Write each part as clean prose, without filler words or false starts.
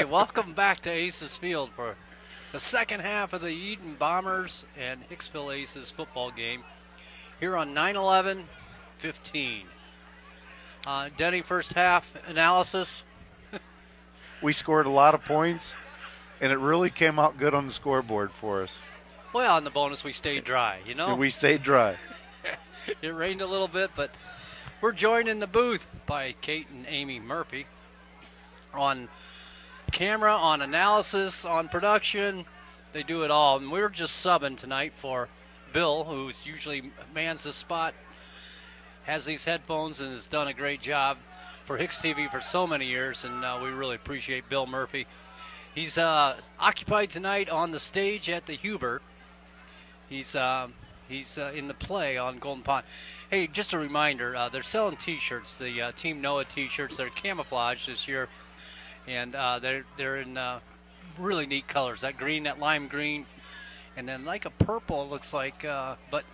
Welcome back to Aces Field for the second half of the Edon Bombers and Hicksville Aces football game here on 9/11/15. Denny, first half analysis. We scored a lot of points, and it really came out good on the scoreboard for us. Well, on the bonus, we stayed dry, you know? And we stayed dry. It rained a little bit, but we're joined in the booth by Kate and Amy Murphy on camera, on analysis, on production. They do it all. And we're just subbing tonight for Bill, who's usually mans the spot, has these headphones, and has done a great job for HIX-TV for so many years, and we really appreciate Bill Murphy. He's occupied tonight on the stage at the Huber. He's in the play on Golden Pond. Hey, just a reminder, they're selling T-shirts, the Team Noah T-shirts. They're camouflage this year. And they're in really neat colors. That green, that lime green, and then like a purple, it looks like. But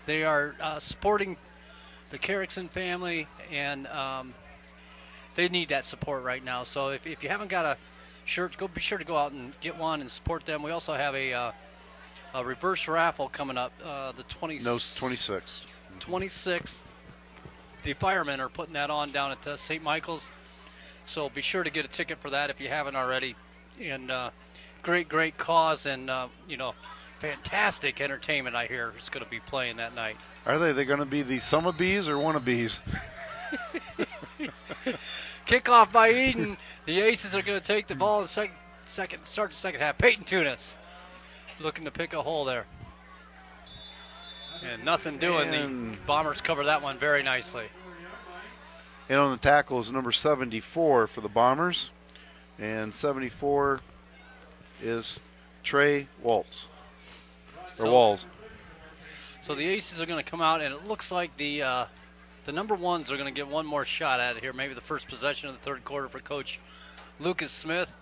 they are supporting the Carrickson family, and they need that support right now. So if you haven't got a shirt, be sure to go out and get one and support them. We also have a reverse raffle coming up, the 26th. 26th. The firemen are putting that on down at St. Michael's. So be sure to get a ticket for that if you haven't already. And great cause, and fantastic entertainment. I hear is going to be playing that night. Are they? They going to be the Summabees or Wannabes? Kickoff by Edon. The Aces are going to take the ball in start the second half. Peyton Tunis looking to pick a hole there, and nothing doing. The Bombers cover that one very nicely. And on the tackle is number 74 for the Bombers. And 74 is Trey Waltz. Walls. So the Aces are going to come out, and it looks like the number ones are going to get one more shot at it here. Maybe the first possession of the third quarter for Coach Lucas Smith.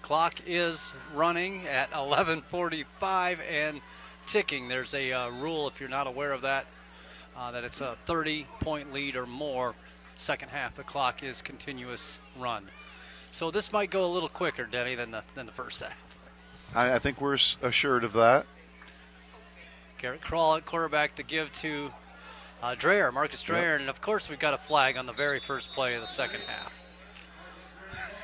Clock is running at 11:45 and ticking. There's a rule, if you're not aware of that, that it's a 30-point lead or more. Second half, the clock is continuous run. So this might go a little quicker, Denny, than the first half. I think we're assured of that. Garrett Crawl at quarterback to give to Dreyer, Marcus Dreyer, yep. And of course we've got a flag on the very first play of the second half.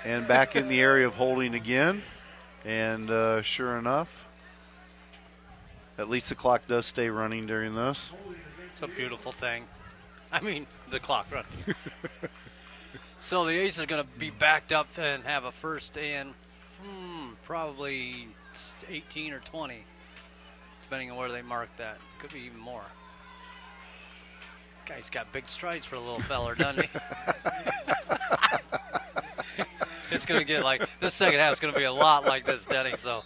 And back in the area of holding again, and sure enough, at least the clock does stay running during this. It's a beautiful thing. I mean, the clock running. So the Aces are going to be backed up and have a first and probably 18 or 20, depending on where they mark that. Could be even more. Guy's got big strides for a little feller, doesn't he? It's going to get like, this second half is going to be a lot like this, Denny. So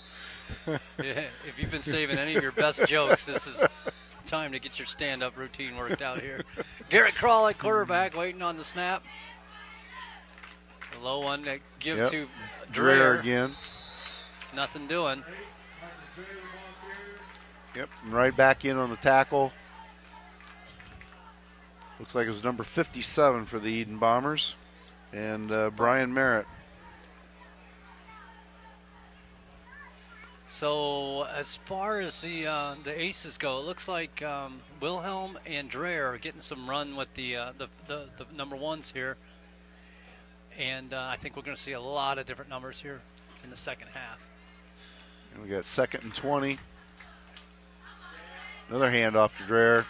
if you've been saving any of your best jokes, this is time to get your stand-up routine worked out here. Garrett Crawl at quarterback, waiting on the snap. The low one that give to Dreyer again. Nothing doing. Yep, and right back in on the tackle. Looks like it was number 57 for the Edon Bombers, and Brian Merritt. So as far as the Aces go, it looks like Wilhelm and Dreyer are getting some run with the number ones here, and I think we're going to see a lot of different numbers here in the second half. And we got 2nd and 20. Another handoff to Dreyer.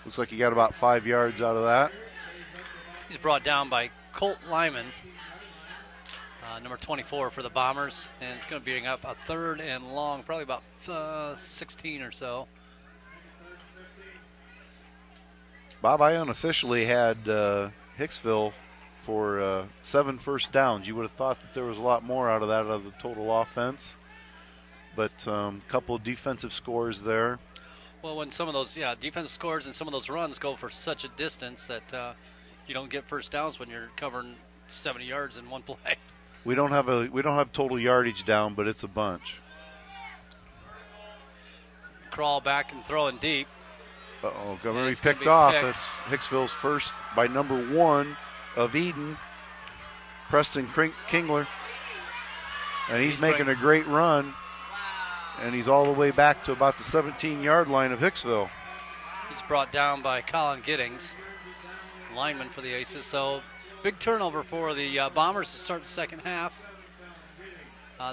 Looks like he got about 5 yards out of that. He's brought down by Colt Lyman, number 24 for the Bombers, and it's going to be up a 3rd and long, probably about 16 or so. Bob, I unofficially had Hicksville for 7 first downs. You would have thought that there was a lot more out of that, out of the total offense. But a couple of defensive scores there. Well, when some of those, defensive scores and some of those runs go for such a distance that you don't get first downs when you're covering 70 yards in one play. We don't have total yardage down, but it's a bunch. Crawl back and throwing deep. Uh-oh, going to be picked off. That's Hicksville's first by number 1 of Edon, Preston Kingler. And he's making a great run. And he's all the way back to about the 17-yard line of Hicksville. He's brought down by Colin Giddings, lineman for the Aces. So big turnover for the Bombers to start the second half.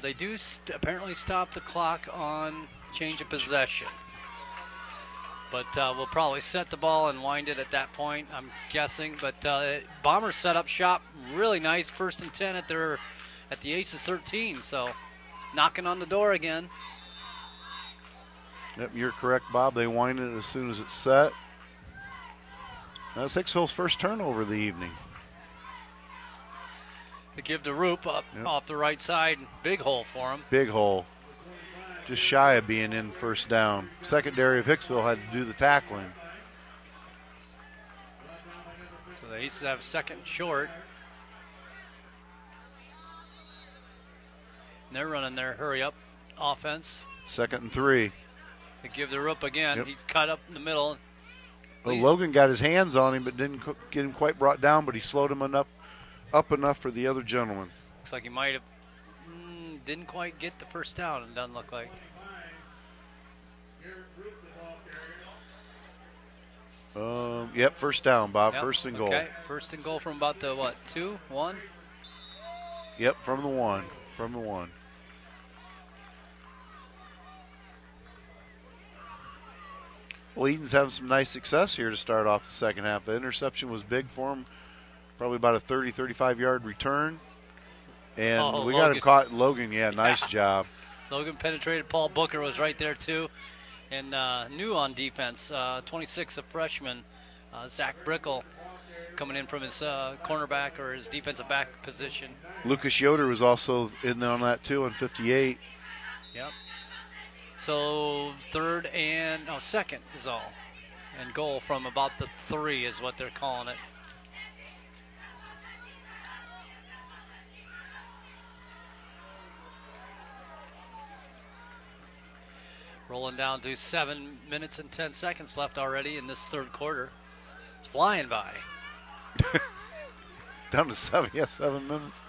They do apparently stop the clock on change of possession. But we'll probably set the ball and wind it at that point, I'm guessing. But Bombers set up shop really nice, 1st and 10 at the Aces 13. So knocking on the door again. Yep, you're correct, Bob. They wind it as soon as it's set. That's Hicksville's first turnover of the evening. They give to Roop up off the right side. Big hole for him. Big hole. Just shy of being in first down. Secondary of Hicksville had to do the tackling. So the Aces have second short. And they're running their hurry-up offense. 2nd and 3. They give the Roop again. He's cut up in the middle. Well, Logan got his hands on him, but didn't get him quite brought down, but he slowed him up enough for the other gentleman. Looks like he might have didn't quite get the first down, it doesn't look like. Yep, first down, Bob. Yep, 1st and goal. Okay, 1st and goal from about the, 2, 1? Yep, from the 1. From the 1. Well, Edon's having some nice success here to start off the second half. The interception was big for him, probably about a 30, 35-yard return. And we got him caught. Logan, nice job. Logan penetrated. Paul Booker was right there, too. And new on defense, 26, a freshman, Zach Brickle, coming in from his cornerback or his defensive back position. Lucas Yoder was also in on that, too, on 58. Yep. So second is all. And goal from about the 3 is what they're calling it. Rolling down to 7 minutes and 10 seconds left already in this third quarter. It's flying by. Down to 7 minutes.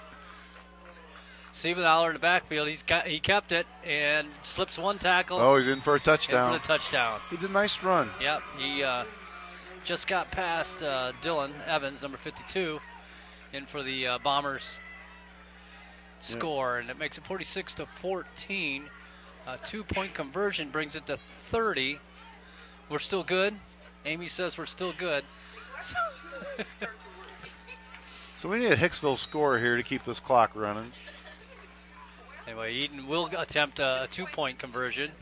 Siebenthaler in the backfield. He kept it and slips one tackle. Oh, he's in for a touchdown. In for the touchdown. He did a nice run. Yep. He just got past Dylan Evans, number 52, in for the Bombers score, and it makes it 46-14. 2-point conversion brings it to 30. We're still good. Amy says we're still good. So we need a Hicksville score here to keep this clock running. Anyway, Edon will attempt a 2-point conversion,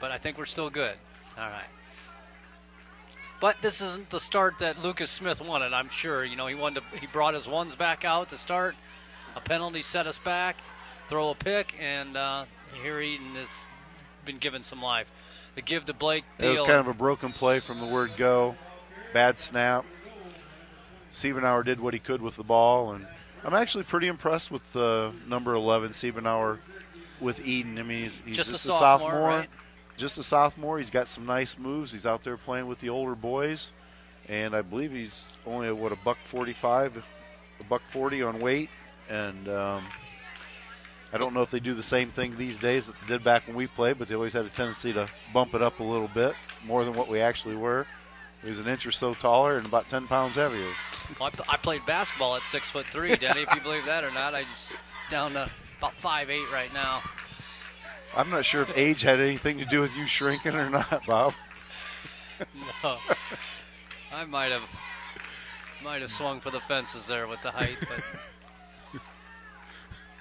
but I think we're still good. All right. But this isn't the start that Lucas Smith wanted, I'm sure. You know, he brought his ones back out to start. A penalty set us back. Throw a pick, and here Edon has been given some life. The give to Blake Deal. It was kind of a broken play from the word go. Bad snap. Siebenthaler did what he could with the ball, and I'm actually pretty impressed with number 11, Siebenthaler, with Edon. I mean, he's just a sophomore. Right? Just a sophomore. He's got some nice moves. He's out there playing with the older boys, and I believe he's only a $145, $140 on weight, and I don't know if they do the same thing these days that they did back when we played, but they always had a tendency to bump it up a little bit, more than what we actually were. He was an inch or so taller and about 10 pounds heavier. Well, I played basketball at 6'3", Denny, if you believe that or not. I'm just down to about 5'8" right now. I'm not sure if age had anything to do with you shrinking or not, Bob. No. I might have swung for the fences there with the height, but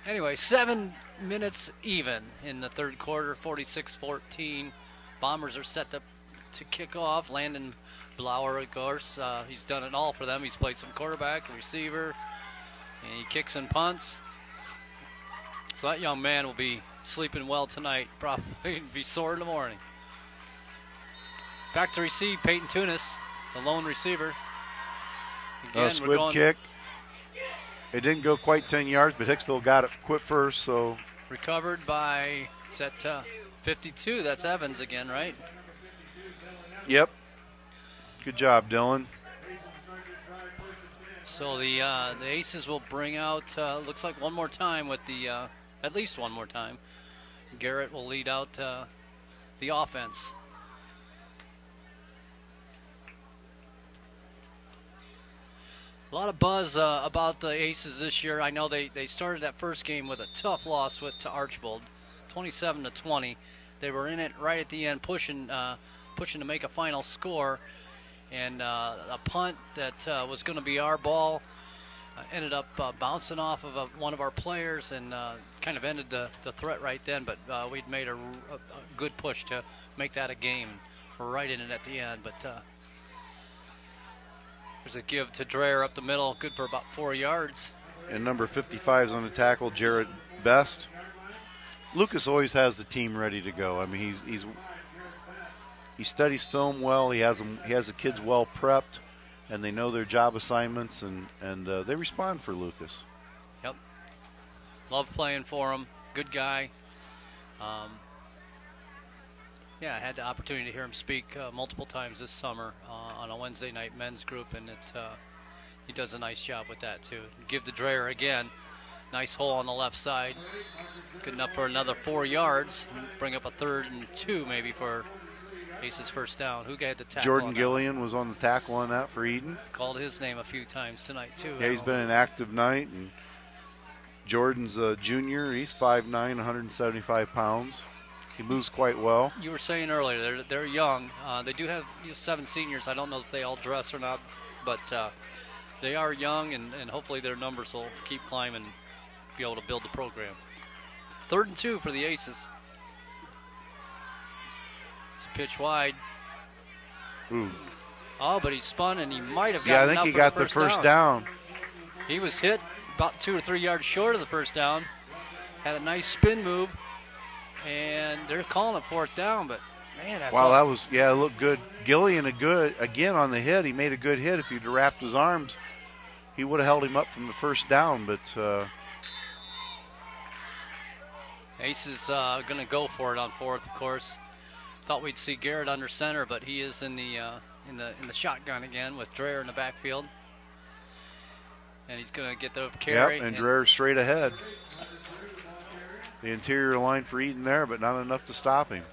anyway, 7 minutes even in the third quarter, 46-14. Bombers are set to to kick off. Landon Blauer, of course, he's done it all for them. He's played some quarterback and receiver, and he kicks and punts. So that young man will be sleeping well tonight, probably be sore in the morning. Back to receive, Peyton Tunis, the lone receiver. Again, squib kick. It didn't go quite 10 yards, but Hicksville got it quit first, so. Recovered by, is that 52? That's Evans again, right? Yep. Good job, Dylan. So the Aces will bring out, looks like one more time with the, at least one more time. Garrett will lead out the offense. A lot of buzz about the Aces this year. I know they started that first game with a tough loss to Archbold, 27-20. They were in it right at the end, pushing to make a final score, and a punt that was going to be our ball ended up bouncing off of one of our players and kind of ended the threat right then. But we'd made a good push to make that a game. We're right in it at the end, but. There's a give to Dreyer up the middle, good for about 4 yards. And number 55 is on the tackle, Jared Best. Lucas always has the team ready to go. I mean, he studies film well. He has the kids well prepped, and they know their job assignments, and they respond for Lucas. Yep. Love playing for him. Good guy. Yeah, I had the opportunity to hear him speak multiple times this summer on a Wednesday night men's group, and he does a nice job with that too. Give to Dreyer again. Nice hole on the left side. Good enough for another 4 yards. Bring up a 3rd and 2 maybe for Ace's first down. Who got the tackle? Jordan Gillian was on the tackle on that for Edon. Called his name a few times tonight too. Yeah, he's been an active night. And Jordan's a junior. He's 5'9", 175 pounds. He moves quite well. You were saying earlier, they're young. They do have 7 seniors. I don't know if they all dress or not, but they are young, and hopefully their numbers will keep climbing and be able to build the program. 3rd and 2 for the Aces. It's a pitch wide. Ooh. Oh, but he spun, and he might have gotten Yeah, I think he got the first down. He was hit about 2 or 3 yards short of the first down. Had a nice spin move. And they're calling it 4th down, but man, that's wow, that was, yeah, it looked good. Gillian again on the hit. He made a good hit. If he'd wrapped his arms, he would have held him up from the first down. But Ace is going to go for it on 4th, of course. Thought we'd see Garrett under center, but he is in the shotgun again with Dreyer in the backfield, and he's going to get the carry. Yep, and Dreyer straight ahead. The interior line for Edon there, but not enough to stop him.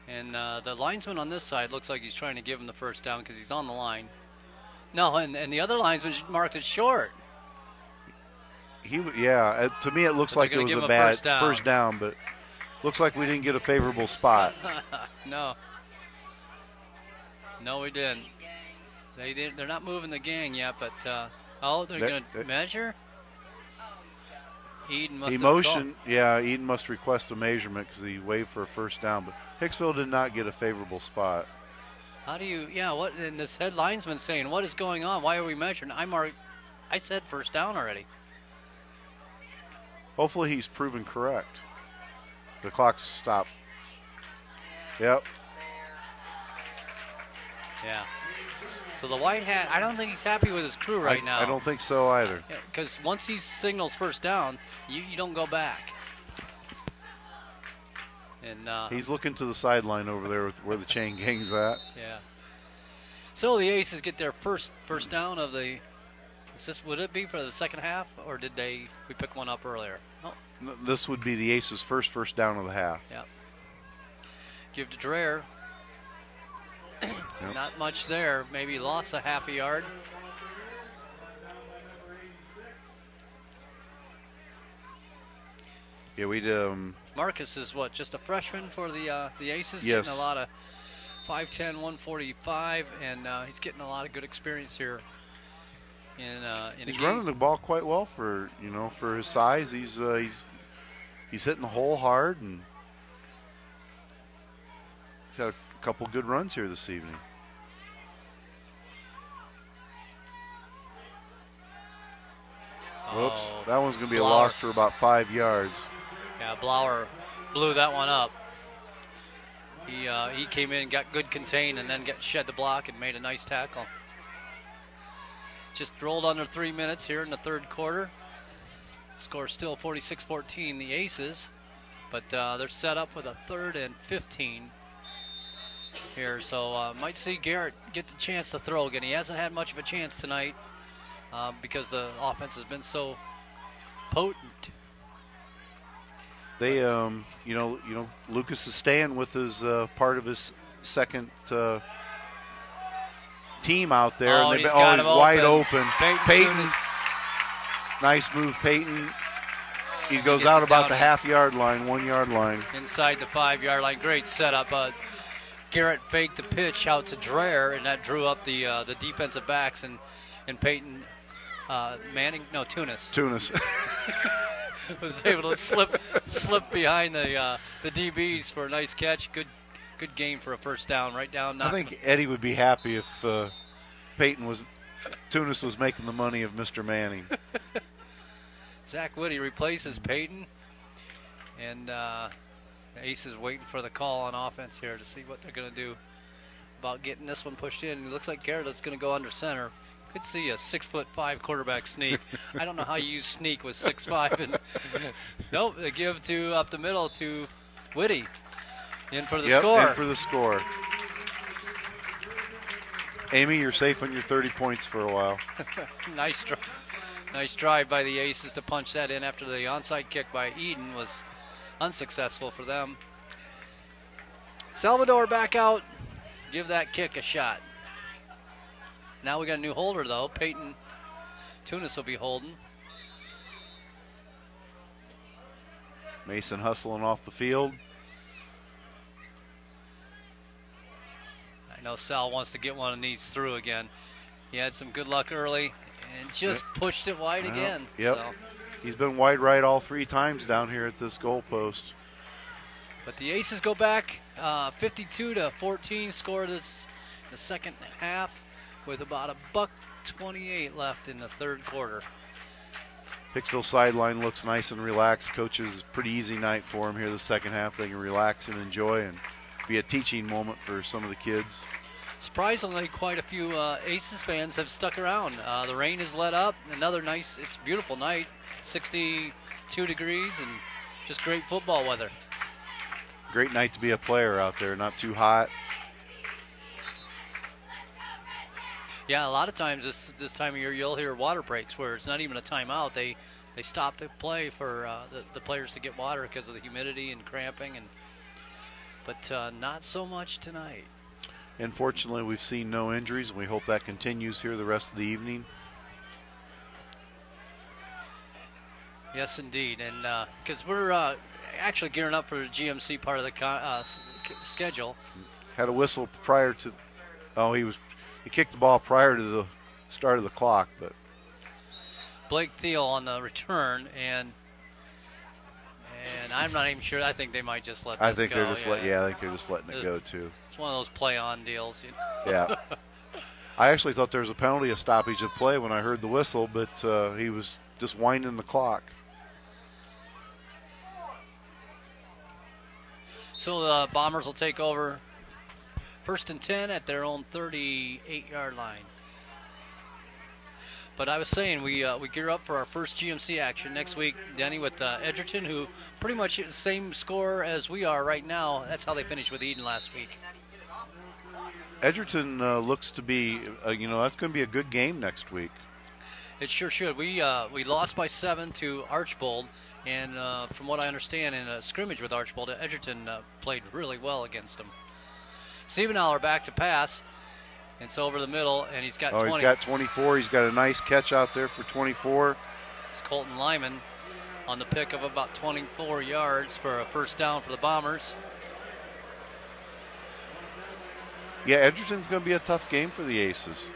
And the linesman on this side looks like he's trying to give him the first down because he's on the line. No, and the other linesman marked it short. To me it looks like it was a bad first down, but looks like we didn't get a favorable spot. No, we didn't. They're not moving the gang yet, but they're going to measure. Edon must Edon must request a measurement because he waved for a first down, but Hicksville did not get a favorable spot. How do you, what, and this head linesman saying, what is going on? Why are we measuring? I said first down already. Hopefully he's proven correct. The clock's stopped. Yep. Yeah. So the white hat, I don't think he's happy with his crew right now. I don't think so either. Because once he signals first down, you don't go back. And he's looking to the sideline over there where the chain gang's at. Yeah. So the Aces get their first down of the. Would it be for the second half, or did we pick one up earlier? Oh. This would be the Aces' first down of the half. Yeah. Give to Dreyer. Yep. Not much there. Maybe lost a half a yard. Yeah, we Marcus is what, just a freshman for the Aces? Yes. Getting a lot of 5'10", 145, and he's getting a lot of good experience here. He's running the ball quite well for his size. He's hitting the hole hard and He's had a couple good runs here this evening. Whoops, that one's going to be a loss for about 5 yards. Yeah, Blauer blew that one up. He came in, got good contain, and then shed the block and made a nice tackle. Just rolled under 3 minutes here in the third quarter. Score still 46-14, the Aces, but they're set up with a 3rd and 15 here. So might see Garrett get the chance to throw again. He hasn't had much of a chance tonight because the offense has been so potent. They, you know, Lucas is staying with his part of his second team out there, and they've been always wide open. Peyton, nice move, Peyton. He goes out about the half-yard line, 1 yard line. Inside the 5-yard line, great setup. Garrett faked the pitch out to Dreher, and that drew up the defensive backs, and Peyton Tunis. Was able to slip behind the DBs for a nice catch. Good game for a first down. Right down. I think Eddie would be happy if Tunis was making the money of Mr. Manning. Zach Whitty replaces Peyton, and the Ace is waiting for the call on offense here to see what they're going to do about getting this one pushed in. It looks like Garrett's going to go under center. Could see a 6'5" quarterback sneak. I don't know how you use sneak with 6'5". And nope, they give to up the middle to Whitty. In for the score. In for the score. Amy, you're safe on your 30 points for a while. Nice drive by the Aces to punch that in after the onside kick by Edon was unsuccessful for them. Salvador back out. Give that kick a shot. Now we got a new holder, though. Peyton Tunis will be holding. Mason hustling off the field. I know Sal wants to get one of these through again. He had some good luck early and just pushed it wide again. Yep. So. He's been wide right all 3 times down here at this goal post. But the Aces go back 52-14, score this the second half, with about $1:28 left in the third quarter. Hicksville sideline looks nice and relaxed. Coaches, pretty easy night for them here the second half. They can relax and enjoy and be a teaching moment for some of the kids. Surprisingly, quite a few Aces fans have stuck around. The rain has let up. Another nice, it's a beautiful night, 62 degrees and just great football weather. Great night to be a player out there, not too hot. Yeah, a lot of times this time of year you'll hear water breaks where it's not even a timeout. They stop the play for the players to get water because of the humidity and cramping, but not so much tonight. And fortunately, we've seen no injuries. We hope that continues here the rest of the evening. Yes, indeed, and because we're actually gearing up for the GMC part of the schedule. Had a whistle prior to. He kicked the ball prior to the start of the clock, but Blake Thiel on the return, and I'm not even sure. I think they might just let this go. I think they're just I think they're just letting it go too. It's one of those play-on deals. You know? Yeah. I actually thought there was a penalty, a stoppage of play when I heard the whistle, but he was just winding the clock. So the Bombers will take over 1st and 10 at their own 38-yard line. But I was saying we gear up for our first GMC action next week, Denny, with Edgerton, who pretty much is the same score as we are right now. That's how they finished with Edon last week. Edgerton looks to be, that's going to be a good game next week. It sure should. We lost by 7 to Archbold, and from what I understand, in a scrimmage with Archbold, Edgerton played really well against them. Siebenauer back to pass. It's over the middle, and he's got 20. He's got 24. He's got a nice catch out there for 24. It's Colton Lyman on the pick of about 24 yards for a first down for the Bombers. Yeah, Edgerton's going to be a tough game for the Aces.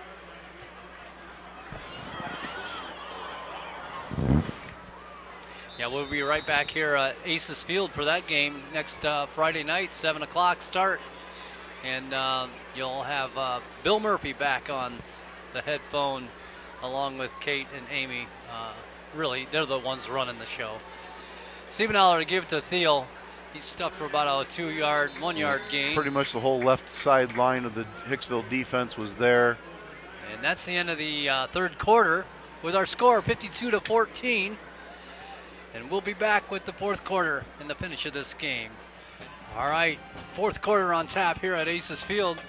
Yeah, we'll be right back here at Aces Field for that game next Friday night, 7 o'clock start. And you'll have Bill Murphy back on the headphone along with Kate and Amy. Really, they're the ones running the show. Stephen Aller to give it to Thiel. He's stuck for about a 2-yard, 1-yard gain. Pretty much the whole left side line of the Hicksville defense was there. And that's the end of the third quarter with our score 52-14. And we'll be back with the fourth quarter and the finish of this game. All right, fourth quarter on tap here at Aces Field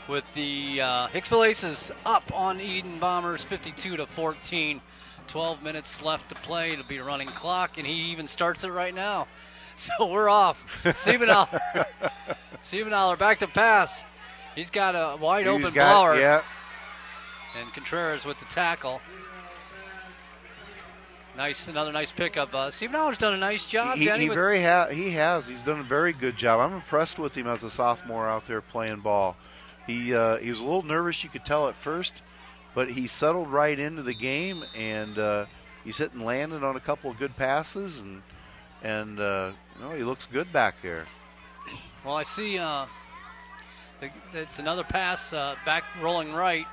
with the Hicksville Aces up on Edon Bombers 52-14. 12 minutes left to play. It'll be a running clock, and he even starts it right now. So we're off. Stephen Aller. Stephen Aller back to pass. He's got a wide open blower. Yeah. And Contreras with the tackle. Nice, another nice pickup. Stephen Aller's done a nice job. He has. He's done a very good job. I'm impressed with him as a sophomore out there playing ball. He was a little nervous, you could tell at first, but he settled right into the game, and he's hitting landed on a couple of good passes, and he looks good back there. Well, I see it's another pass back rolling right.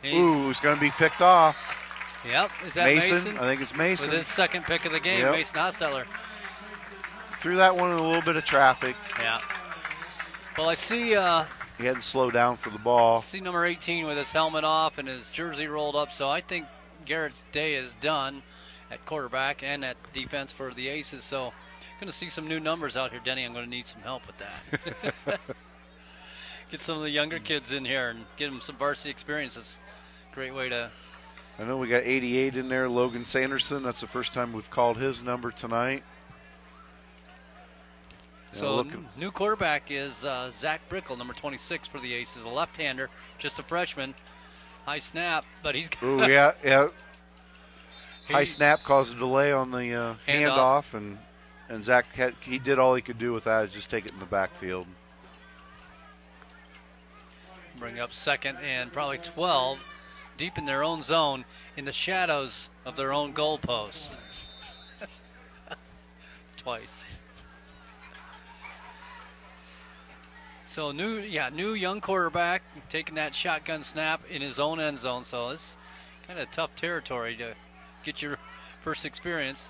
Ooh, it's going to be picked off. Yep, is that Mason? I think it's Mason. With his second pick of the game, yep. Mason Hostetler. Threw that one in a little bit of traffic. Yeah. Well, I see... he had to slow down for the ball. I see number 18 with his helmet off and his jersey rolled up, so I think Garrett's day is done at quarterback and at defense for the Aces, so I'm going to see some new numbers out here, Denny. I'm going to need some help with that. Get some of the younger kids in here and get them some varsity experience. It's a great way to... I know we got 88 in there, Logan Sanderson. That's the first time we've called his number tonight. So new quarterback is Zach Brickle, number 26 for the Aces, a left-hander, just a freshman. High snap, but he's got... Ooh, yeah. High snap caused a delay on the handoff, and Zach, he did all he could do with that, is just take it in the backfield. Bring up second and probably 12. Deep in their own zone, in the shadows of their own goalpost. Twice. So new young quarterback taking that shotgun snap in his own end zone. So it's kind of tough territory to get your first experience.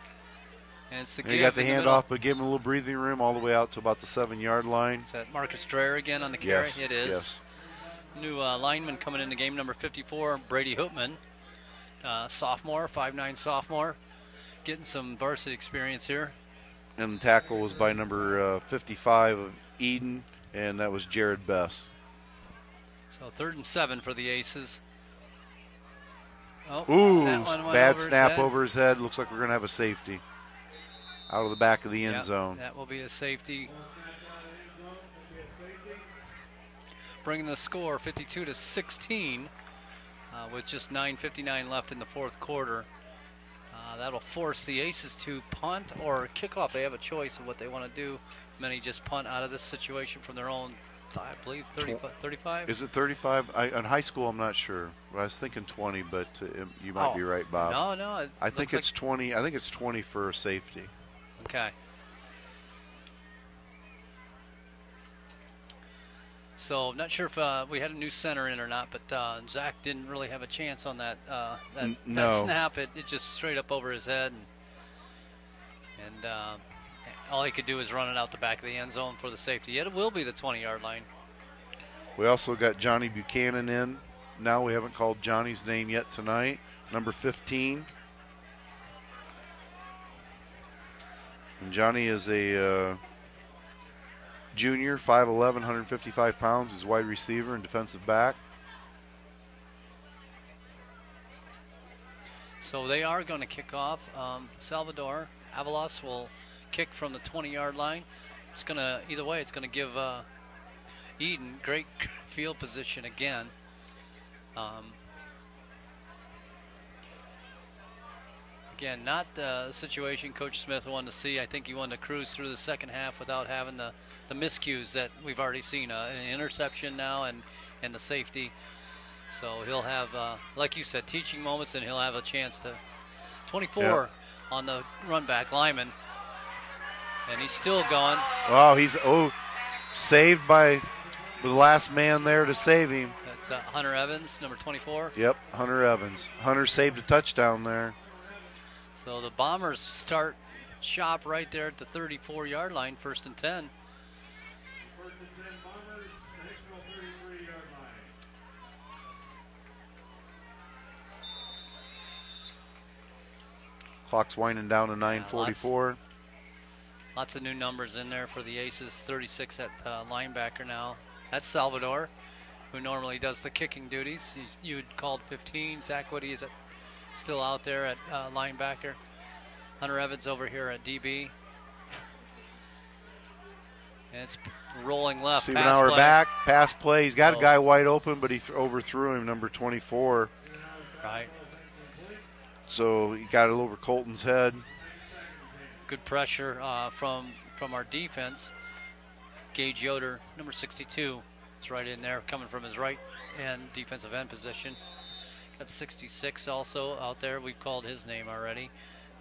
And it's the he got the handoff, but gave him a little breathing room all the way out to about the 7-yard line. Is that Marcus Dreyer again on the carry? Yes, it is. Yes. New lineman coming into game, number 54, Brady Hoopman, sophomore, 5'9" sophomore, getting some varsity experience here. And the tackle was by number 55 of Edon, and that was Jared Bess. So 3rd and 7 for the Aces. Oh, ooh, bad over snap over his head. Looks like we're going to have a safety out of the back of the end zone. That will be a safety. Bringing the score 52-16 with just 9:59 left in the fourth quarter. That'll force the Aces to punt or kick off. They have a choice of what they want to do. Many just punt out of this situation from their own, I believe, 35? Is it 35? In high school, I'm not sure. I was thinking 20, but you might be right, Bob. No. I think it's 20. I think it's 20 for a safety. Okay. So not sure if we had a new center in or not, but Zach didn't really have a chance on that no. that snap. It just straight up over his head, and all he could do is run it out the back of the end zone for the safety. It will be the 20-yard line. We also got Johnny Buchanan in. Now we haven't called Johnny's name yet tonight. Number 15. And Johnny is a junior, 5'11", 155 pounds. He's wide receiver and defensive back. So they are going to kick off. Salvador Avalos will kick from the 20-yard line. It's going to, either way, it's going to give Edon great field position again. Again, not the situation Coach Smith wanted to see. I think he wanted to cruise through the second half without having the miscues that we've already seen, an interception now and the safety. So he'll have, like you said, teaching moments, and he'll have a chance to 24 on the run back lineman. And he's still going. Wow, saved by the last man there to save him. That's Hunter Evans, number 24. Yep, Hunter Evans. Hunter saved a touchdown there. So the Bombers start shop right there at the 34-yard line, 1st and 10. Clock's winding down to 9:44. Lots of new numbers in there for the Aces. 36 at linebacker now. That's Salvador, who normally does the kicking duties. You had called 15. Zach Woody is still out there at linebacker. Hunter Evans over here at DB. And it's rolling left. Stephen Auer back, pass play. He's got a guy wide open, but he overthrew him, number 24. Right. So he got it over Colton's head. Good pressure from our defense. Gage Yoder, number 62, is right in there, coming from his right end defensive end position. Got 66 also out there. We've called his name already.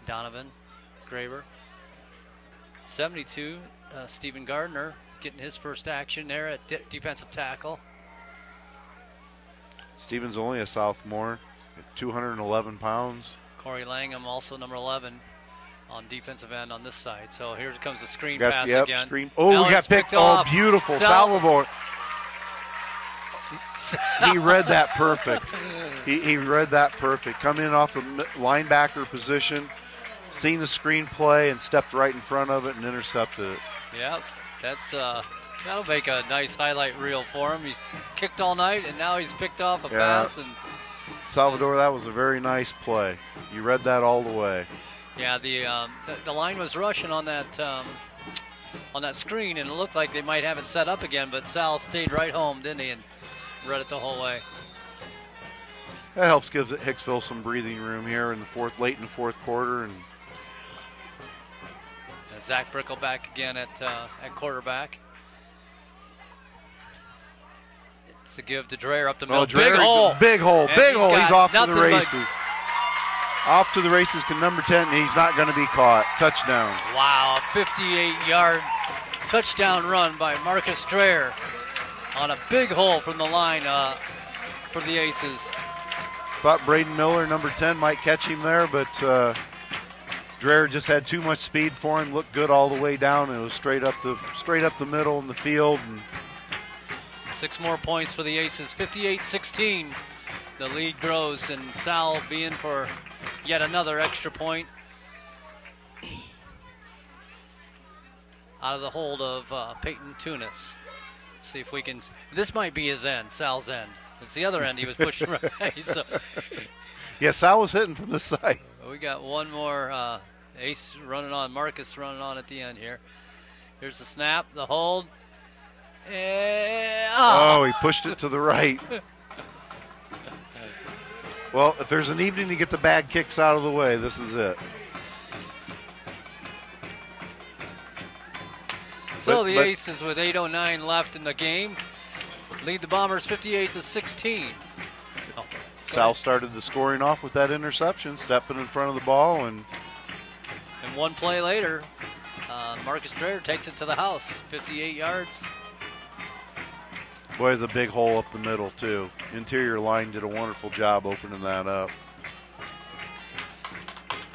Donovan Graber. 72, Stephen Gardner, getting his first action there at defensive tackle. Stephen's only a sophomore, at 211 pounds. Corey Langham, also number 11, on defensive end on this side. So here comes the screen pass again. Screen. Oh, he got picked off. Oh, beautiful. Salvador. He read that perfect. He read that perfect. Come in off the linebacker position, seen the screen play, and stepped right in front of it and intercepted it. Yeah, that'll make a nice highlight reel for him. He's kicked all night, and now he's picked off a pass. And Salvador, that was a very nice play. You read that all the way. Yeah, the line was rushing on that screen, and it looked like they might have it set up again, but Sal stayed right home, didn't he, and read it the whole way. That helps give Hicksville some breathing room here in the late in the fourth quarter. And Zach Brickle back again at quarterback. It's a give to Dreher up the middle. Dreher, big hole. He's off to the races. Off to the races, number 10. He's not going to be caught. Touchdown. Wow, a 58-yard touchdown run by Marcus Dreher on a big hole from the line for the Aces. Thought Braden Miller, number 10, might catch him there, but Dreher just had too much speed for him. Looked good all the way down. It was straight up the middle in the field. And 6 more points for the Aces. 58-16. The lead grows, and Sal will be in for yet another extra point. Out of the hold of Peyton Tunis. See if we can. This might be his end, Sal's end. It's the other end he was pushing right. So. Yeah, Sal was hitting from this side. We got one more ace running on, Marcus running on at the end here. Here's the snap, the hold. Oh, he pushed it to the right. Well, if there's an evening to get the bad kicks out of the way, this is it. So the Aces, with 8:09 left in the game, lead the Bombers 58-16. Oh, Sal started the scoring off with that interception, stepping in front of the ball. And one play later, Marcus Dreher takes it to the house, 58 yards. Boy, there's a big hole up the middle, too. Interior line did a wonderful job opening that up.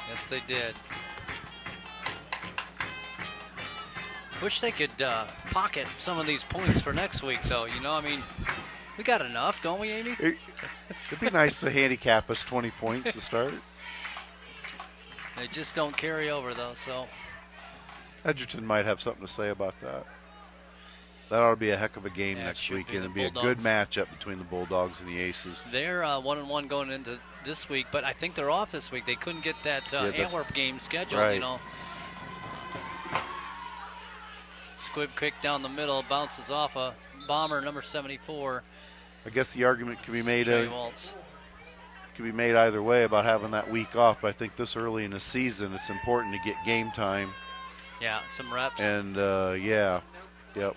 Yes, they did. Wish they could pocket some of these points for next week, though. You know, I mean, we got enough, don't we, Amy? It'd be nice to handicap us 20 points to start. They just don't carry over, though, so. Edgerton might have something to say about that. That ought to be a heck of a game next weekend. It'll be a good matchup between the Bulldogs and the Aces. They're 1-1 going into this week, but I think they're off this week. They couldn't get that Antwerp game scheduled, right. You know. Squib kick down the middle, bounces off a Bomber, number 74. I guess the argument can be made. Waltz. Could be made either way about having that week off, but I think this early in the season, it's important to get game time. Yeah, some reps. And yeah, yep.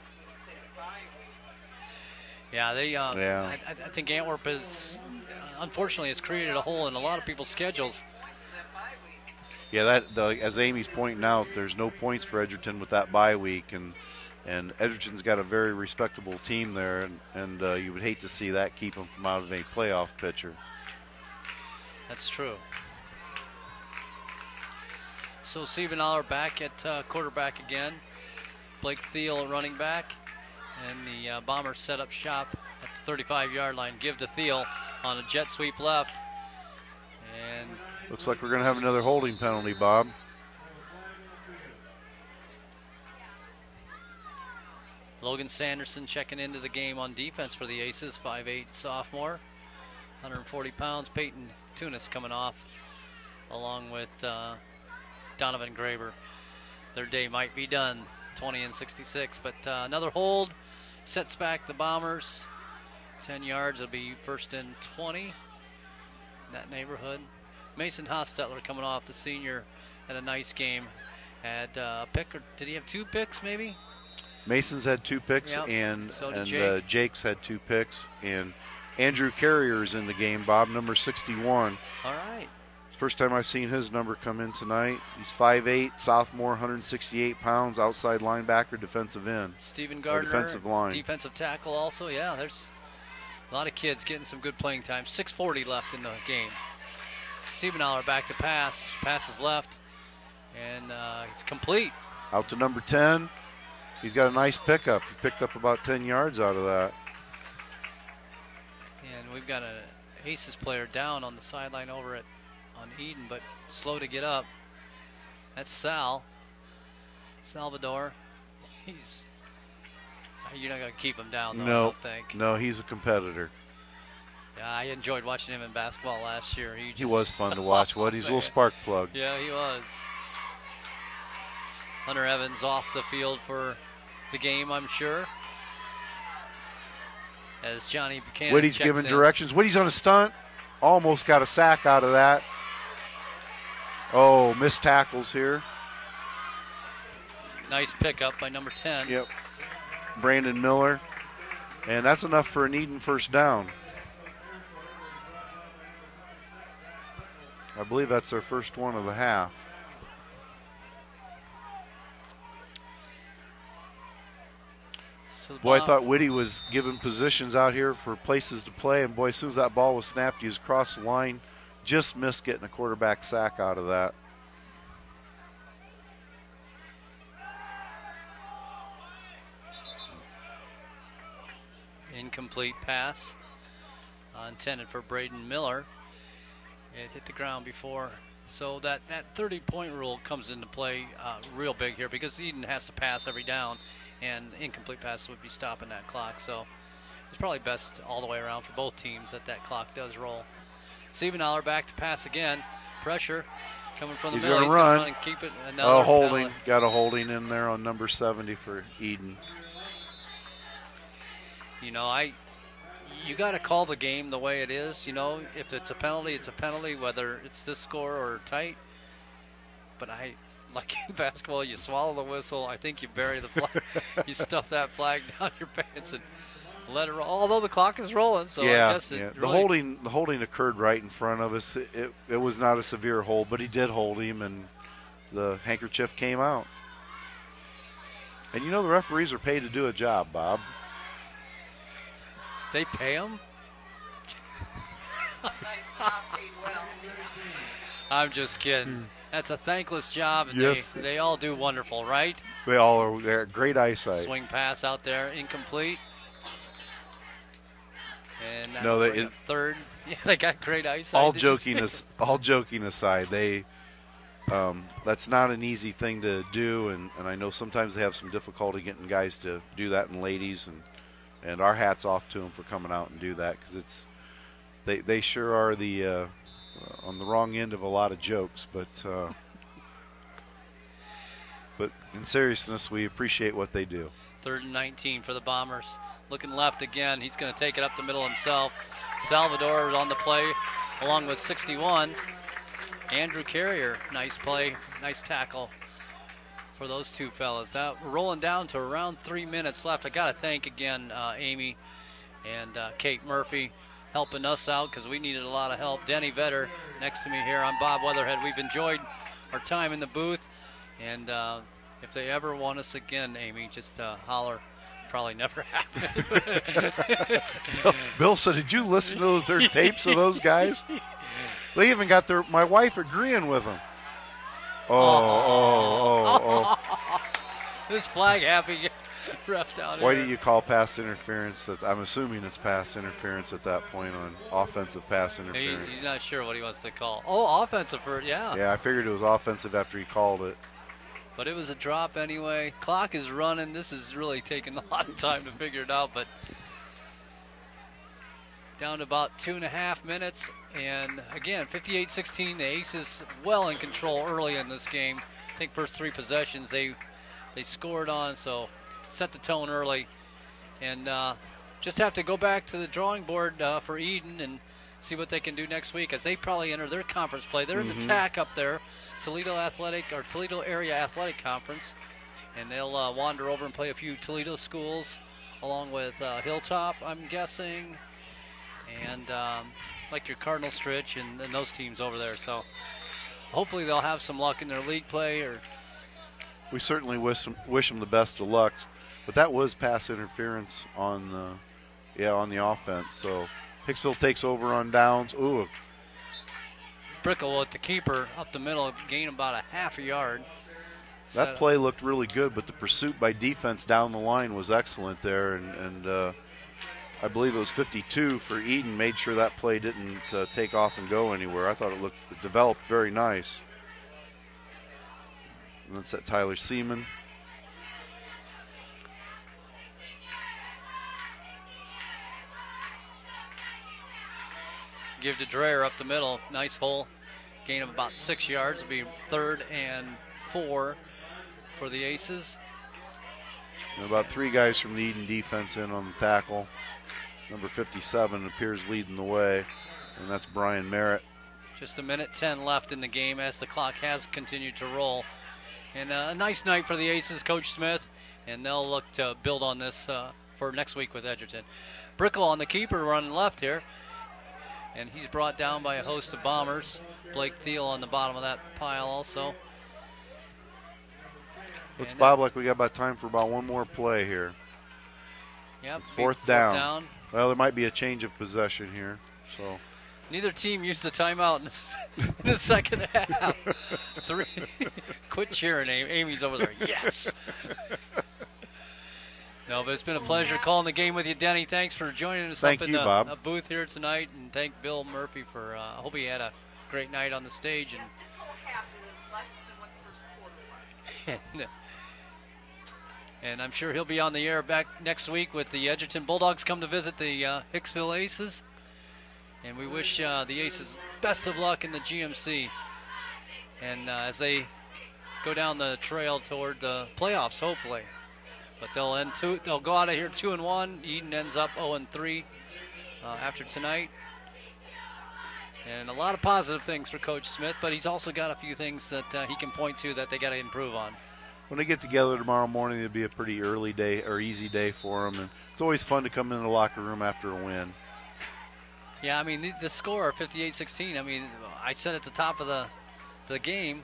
Yeah, I think Antwerp is, unfortunately, has created a hole in a lot of people's schedules. Yeah, as Amy's pointing out, there's no points for Edgerton with that bye week, and And Edgerton's got a very respectable team there, and you would hate to see that keep them from out of a playoff picture. That's true. So Siebenauer back at quarterback again. Blake Thiel at running back. And the Bombers set up shop at the 35-yard line. Give to Thiel on a jet sweep left. And looks like we're going to have another holding penalty, Bob. Logan Sanderson checking into the game on defense for the Aces, 5'8" sophomore, 140 pounds. Peyton Tunis coming off, along with Donovan Graber. Their day might be done, 20-66, but another hold sets back the Bombers 10 yards. It'll be first and 20 in that neighborhood. Mason Hostetler coming off, the senior, had a nice game. Had a pick, or did he have 2 picks maybe? Mason's had 2 picks, yep. and Jake. Jake's had 2 picks, and Andrew Carrier's in the game, Bob, number 61. All right. First time I've seen his number come in tonight. He's 5'8", sophomore, 168 pounds, outside linebacker, defensive end. Stephen Gardner, defensive line. Defensive tackle also. Yeah, there's a lot of kids getting some good playing time. 6:40 left in the game. Siebenauer back to pass. Passes left, and it's complete. Out to number 10. He's got a nice pickup. He picked up about 10 yards out of that. And we've got a Aces player down on the sideline over on Edon, but slow to get up. That's Salvador. You're not going to keep him down, though, I don't think. No, he's a competitor. Yeah, I enjoyed watching him in basketball last year. He was fun to watch. He's a little spark plug. Yeah, he was. Hunter Evans off the field for the game, I'm sure. As Johnny Buchanan Whitty's giving directions. Whitty's on a stunt. Almost got a sack out of that. Oh, missed tackles here. Nice pickup by number 10. Yep. Brandon Miller. And that's enough for an Edon first down. I believe that's their first one of the half. So boy, I thought Whitty was given positions out here for places to play, and boy, as soon as that ball was snapped, he was across the line. Just missed getting a quarterback sack out of that. Incomplete pass intended for Braden Miller. It hit the ground before. So that 30-point rule comes into play real big here, because Edon has to pass every down, and incomplete passes would be stopping that clock. So it's probably best all the way around for both teams that clock does roll. Siebenauer back to pass again. Pressure coming from the middle. He's going to run and keep it. Another holding. penalty. Got a holding in there on number 70 for Edon. You know, you got to call the game the way it is. You know, if it's a penalty, it's a penalty, whether it's this score or tight. But like in basketball, you swallow the whistle. I think you bury the flag. You stuff that flag down your pants and let it roll. Although the clock is rolling, so yeah, I guess it really the holding occurred right in front of us. It was not a severe hold, but he did hold him, and the handkerchief came out. And you know the referees are paid to do a job, Bob. They pay them? I'm just kidding. That's a thankless job, and yes. they all do wonderful, right? They all are. They're great eyesight. Swing pass out there, incomplete. And no, third. Yeah, they got great eyesight. All joking aside, they that's not an easy thing to do, and I know sometimes they have some difficulty getting guys to do that, and ladies, and our hats off to them for coming out and do that, because they sure are the on the wrong end of a lot of jokes, but in seriousness, we appreciate what they do. 3rd and 19 for the Bombers. Looking left again. He's going to take it up the middle himself. Salvador is on the play along with 61. Andrew Carrier, nice play, nice tackle for those two fellas. We're rolling down to around 3 minutes left. I got to thank again Amy and Kate Murphy helping us out, because we needed a lot of help. Denny Vetter next to me here. I'm Bob Weatherhead. We've enjoyed our time in the booth, and If they ever want us again, Amy, just holler. Probably never happened. Bill said, did you listen to their tapes of those guys? They even got my wife agreeing with them. Oh. This flag happy ref down Why here. do you call pass interference? I'm assuming it's pass interference at that point on offensive pass interference. He's not sure what he wants to call. Oh, offensive, yeah. Yeah, I figured it was offensive after he called it. But it was a drop anyway. Clock is running. This is really taking a lot of time to figure it out. But down to about 2.5 minutes. And again, 58-16. The Aces well in control early in this game. I think first 3 possessions they scored on, so set the tone early. And just have to go back to the drawing board for Edon and see what they can do next week, as they probably enter their conference play. They're in the TAC up there, Toledo Area Athletic Conference, and they'll wander over and play a few Toledo schools along with Hilltop, I'm guessing, and like your Cardinal Stritch and those teams over there. So hopefully they'll have some luck in their league play. We certainly wish them the best of luck, but that was pass interference on the offense. So Hicksville takes over on downs. Ooh. Brickle at the keeper up the middle, gain about a half a yard. That play looked really good, but the pursuit by defense down the line was excellent there, and I believe it was 52 for Edon made sure that play didn't take off and go anywhere. I thought it developed very nice. And that's at Tyler Seaman. Give to Dreyer up the middle. Nice hole. Gain of about 6 yards. It'll be 3rd and 4 for the Aces. And about 3 guys from the Edon defense in on the tackle. Number 57 appears leading the way, and that's Brian Merritt. Just 1:10 left in the game as the clock has continued to roll. And a nice night for the Aces, Coach Smith, and they'll look to build on this for next week with Edgerton. Brickle on the keeper running left here. And he's brought down by a host of Bombers. Blake Thiel on the bottom of that pile also. Looks, Bob, like we got about time for about one more play here. Yep, it's fourth down. Well, there might be a change of possession here. So neither team used the timeout in the second half. 3. Quit cheering, Amy's over there. Yes. No, but it's been a pleasure calling the game with you, Denny. Thanks for joining us up in the booth here tonight, and thank Bill Murphy for. I hope he had a great night on the stage. And this whole half is less than what the first quarter was. And I'm sure he'll be on the air back next week with the Edgerton Bulldogs come to visit the Hicksville Aces. And we wish the Aces best of luck in the GMC. And as they go down the trail toward the playoffs, hopefully. But they'll go out of here 2-1. Edon ends up 0-3 after tonight. And a lot of positive things for Coach Smith, but he's also got a few things that he can point to that they got to improve on. When they get together tomorrow morning, it'll be a pretty early day or easy day for them. And it's always fun to come in the locker room after a win. Yeah, I mean, the score, 58-16, I mean, I said at the top of the game,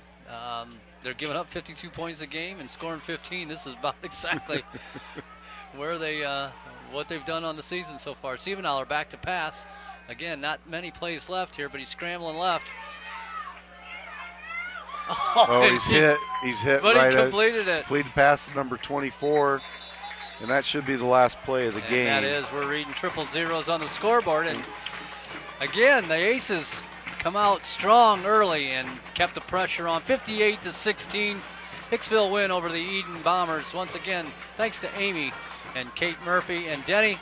they're giving up 52 points a game and scoring 15. This is about exactly where what they've done on the season so far. Sievenoller back to pass. Again, not many plays left here, but he's scrambling left. Oh, he's hit. He's hit but right. He completed it. Completed pass to number 24, and that should be the last play of the game. That is. We're reading triple zeros on the scoreboard, and again, the Aces come out strong early and kept the pressure on. 58-16, Hicksville win over the Edon Bombers. Once again, thanks to Amy and Kate Murphy and Denny.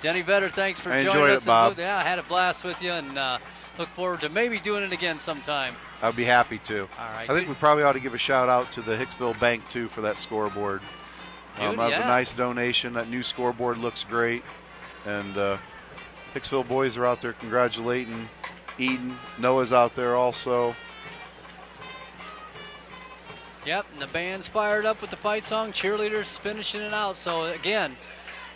Denny Vetter, thanks for joining us. Enjoyed it, Bob. Yeah, I had a blast with you, and look forward to maybe doing it again sometime. I'd be happy to. All right. I think we probably ought to give a shout out to the Hicksville Bank too for that scoreboard. That was a nice donation. That new scoreboard looks great, and Hicksville boys are out there congratulating Edon. Noah's out there also. Yep, and the band's fired up with the fight song. Cheerleaders finishing it out. So again,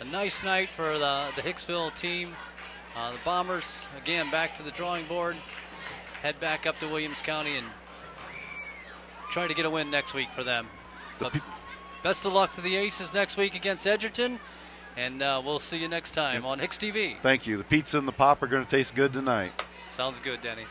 a nice night for the Hicksville team. The Bombers, again, back to the drawing board. Head back up to Williams County and try to get a win next week for them. But best of luck to the Aces next week against Edgerton, and we'll see you next time on HIX-TV. Thank you. The pizza and the pop are going to taste good tonight. Sounds good, Denny.